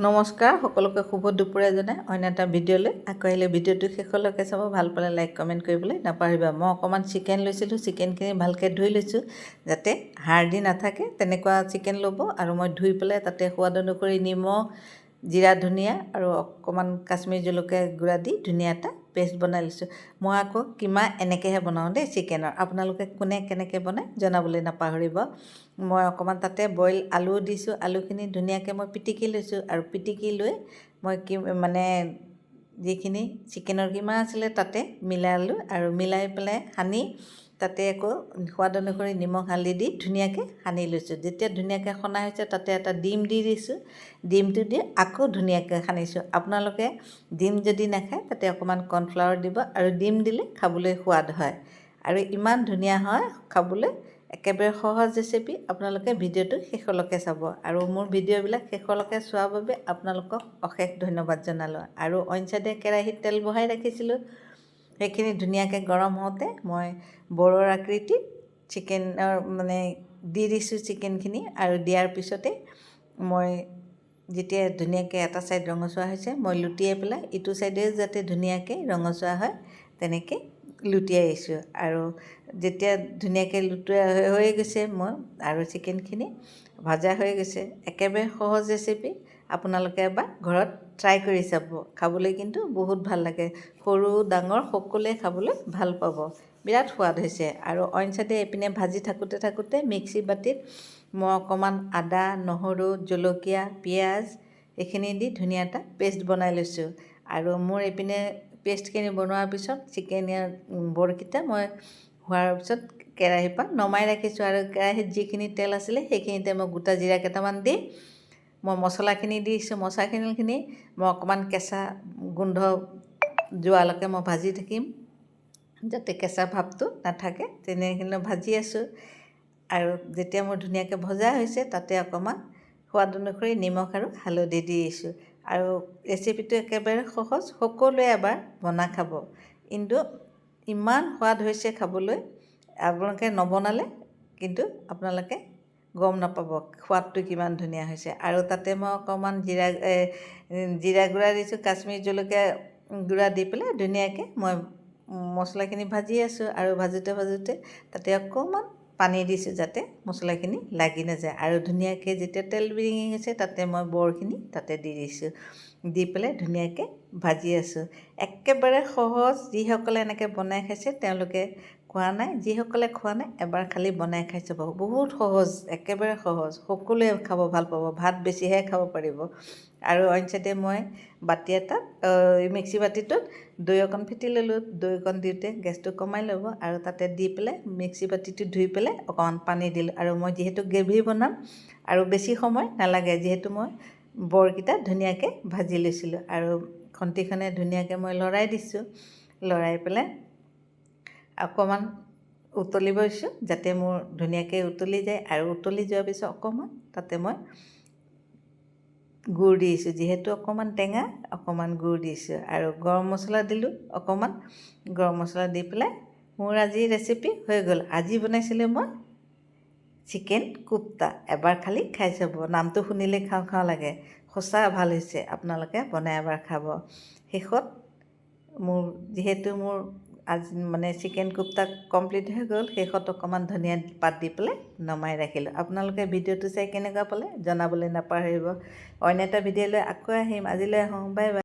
নমস্কাৰ সকলোকে শুভ দুপৰীয়া জনাই অন্য এটা ভিডিঅ'লৈ আকৌ আহিলে ভিডিঅ'টো শেষলৈকে চাব ভাল পালে লাইক কমেণ্ট কৰিবলৈ নাপাহৰিবা মই অকণমান চিকেন লৈছিলোঁ চিকেনখিনি ভালকৈ ধুই লৈছোঁ যাতে হাড়দি নাথাকে তেনেকুৱা চিকেন ল'ব আৰু মই ধুই পেলাই তাতে সোৱাদ অনুসৰি নিমখ জিৰা ধনিয়া আৰু অকণমান কাশ্মীৰী জলকীয়া গুড়া দি ধুনীয়া এটা পেষ্ট বনাই লৈছোঁ মই আকৌ কিমা এনেকৈহে বনাওঁ দেই চিকেনৰ আপোনালোকে কোনে কেনেকৈ বনায় জনাবলৈ নাপাহৰিব মই অকণমান তাতে বইল আলু দিছোঁ আলুখিনি ধুনীয়াকৈ মই পিটিকি লৈছোঁ আৰু পিটিকি লৈ মই যিখিনি চিকেনৰ কিমা আছিলে তাতে মিলালোঁ আৰু মিলাই পেলাই সানি তাতে আকৌ সোৱাদ অনুসৰি নিমখ হালধি দি ধুনীয়াকৈ সানি লৈছোঁ যেতিয়া ধুনীয়াকৈ সনা হৈছে তাতে এটা ডিম দি দিছোঁ ডিমটো দি আকৌ ধুনীয়াকৈ সানিছোঁ আপোনালোকে ডিম যদি নাখায় তাতে অকণমান কৰ্ণফ্লাৱাৰ দিব আৰু ডিম দিলে খাবলৈ সোৱাদ হয় আৰু ইমান ধুনীয়া হয় খাবলৈ একেবাৰে সহজ ৰেচিপি আপোনালোকে ভিডিঅ'টো শেষলৈকে চাব আৰু মোৰ ভিডিঅ'বিলাক শেষলৈকে চোৱাৰ বাবে আপোনালোকক অশেষ ধন্যবাদ জনালোঁ আৰু অইন চাইডে কেৰাহীত তেল বহাই ৰাখিছিলোঁ সেইখিনি ধুনীয়াকৈ গৰম হওঁতে মই বৰৰ আকৃতিত চিকেনৰ দি দিছোঁ চিকেনখিনি আৰু দিয়াৰ পিছতে মই যেতিয়া ধুনীয়াকৈ এটা ছাইড ৰঙচুৱা হৈছে মই লুটিয়াই পেলাই ইটো ছাইডেও যাতে ধুনীয়াকৈ ৰঙচুৱা হয় তেনেকৈ লুটিয়াই আহিছোঁ আৰু যেতিয়া ধুনীয়াকৈ লুটোৱা হৈ গৈছে মই আৰু চিকেনখিনি ভজা হৈ গৈছে একেবাৰে সহজ ৰেচিপি আপোনালোকে এবাৰ ঘৰত ট্ৰাই কৰি চাব খাবলৈ কিন্তু বহুত ভাল লাগে সৰু ডাঙৰ সকলোৱে খাবলৈ ভাল পাব বিৰাট সোৱাদ হৈছে আৰু অইন চাইডে এইপিনে ভাজি থাকোঁতে মিক্সি বাতিত মই অকণমান আদা নহৰু জলকীয়া পিঁয়াজ এইখিনি দি ধুনীয়া এটা পেষ্ট বনাই লৈছোঁ আৰু মোৰ এইপিনে পেষ্টখিনি বনোৱাৰ পিছত বৰকেইটা মই হোৱাৰ পিছত কেৰাহীৰ পৰা নমাই ৰাখিছোঁ আৰু কেৰাহীত যিখিনি তেল আছিলে সেইখিনিতে মই গোটা জিৰা কেইটামান দি মই মছলাখিনি দিছোঁ মছলাখিনি মই অকণমান কেঁচা গোন্ধ যোৱালৈকে মই ভাজি থাকিম যাতে কেঁচা ভাৱটো নাথাকে তেনেকৈ ভাজি আছোঁ আৰু যেতিয়া মোৰ ধুনীয়াকৈ ভজা হৈছে তাতে অকণমান সোৱাদ অনুসৰি নিমখ আৰু হালধি দি দিছোঁ আৰু ৰেচিপিটো একেবাৰে সহজ সকলোৱে এবাৰ বনাই খাব কিন্তু ইমান সোৱাদ হৈছে খাবলৈ আপোনালোকে নবনালে কিন্তু আপোনালোকে গম নাপাব সোৱাদটো কিমান ধুনীয়া হৈছে আৰু তাতে মই অকণমান জিৰা গুড়া দিছোঁ কাশ্মীৰী জলকীয়া গুড়া দি পেলাই ধুনীয়াকৈ মই মছলাখিনি ভাজি আছোঁ আৰু ভাজোঁতে তাতে অকণমান পানী দিছোঁ যাতে মছলাখিনি লাগি নাযায় আৰু ধুনীয়াকৈ যেতিয়া তেল বিৰিঙি গৈছে তাতে মই বৰখিনি তাতে দি দিছোঁ দি পেলাই ধুনীয়াকৈ ভাজি আছোঁ একেবাৰে সহজ যিসকলে এনেকৈ বনাই খাইছে তেওঁলোকে খোৱা নাই যিসকলে খোৱা নাই এবাৰ খালি বনাই খাই চাব বহুত সহজ একেবাৰে সহজ সকলোৱে খাব ভাল পাব ভাত বেছিহে খাব পাৰিব আৰু অইন চাইডে মই বাতি এটাত মিক্সি বাতিটোত দৈ অকণ ফেটি ল'লোঁ দৈ অকণ দিওঁতে গেছটো কমাই ল'ব আৰু তাতে দি পেলাই মিক্সি বাতিটো ধুই পেলাই অকণমান পানী দিলোঁ আৰু মই যিহেতু গ্ৰেভি বনাম আৰু বেছি সময় নালাগে যিহেতু মই বৰকেইটা ধুনীয়াকৈ ভাজি লৈছিলোঁ আৰু খন্তিখনে ধুনীয়াকৈ মই লৰাই দিছোঁ লৰাই পেলাই অকণমান উতলিব দিছোঁ যাতে মোৰ ধুনীয়াকৈ উতলি যায় আৰু উতলি যোৱাৰ পিছত অকণমান তাতে মই গুড় দিছোঁ যিহেতু অকণমান টেঙা অকণমান গুড় দিছোঁ আৰু গৰম মছলা দিলোঁ অকণমান গৰম মছলা দি পেলাই মোৰ আজি ৰেচিপি হৈ গ'ল আজি বনাইছিলোঁ মই চিকেন কোপ্তা এবাৰ খালি খাই চাব নামটো শুনিলে খাওঁ খাওঁ লাগে সঁচা ভাল হৈছে আপোনালোকে বনাই এবাৰ খাব শেষত যিহেতু মোৰ আজি চিকেন কোপ্তা কমপ্লিট হৈ গ'ল শেষত অকণমান ধনিয়া পাত দি পেলাই নমাই ৰাখিলোঁ আপোনালোকে ভিডিঅ'টো চাই কেনেকুৱা পালে জনাবলৈ নাপাহৰিব অন্য এটা ভিডিঅ' লৈ আকৌ আহিম আজিলৈ আহোঁ বাই বাই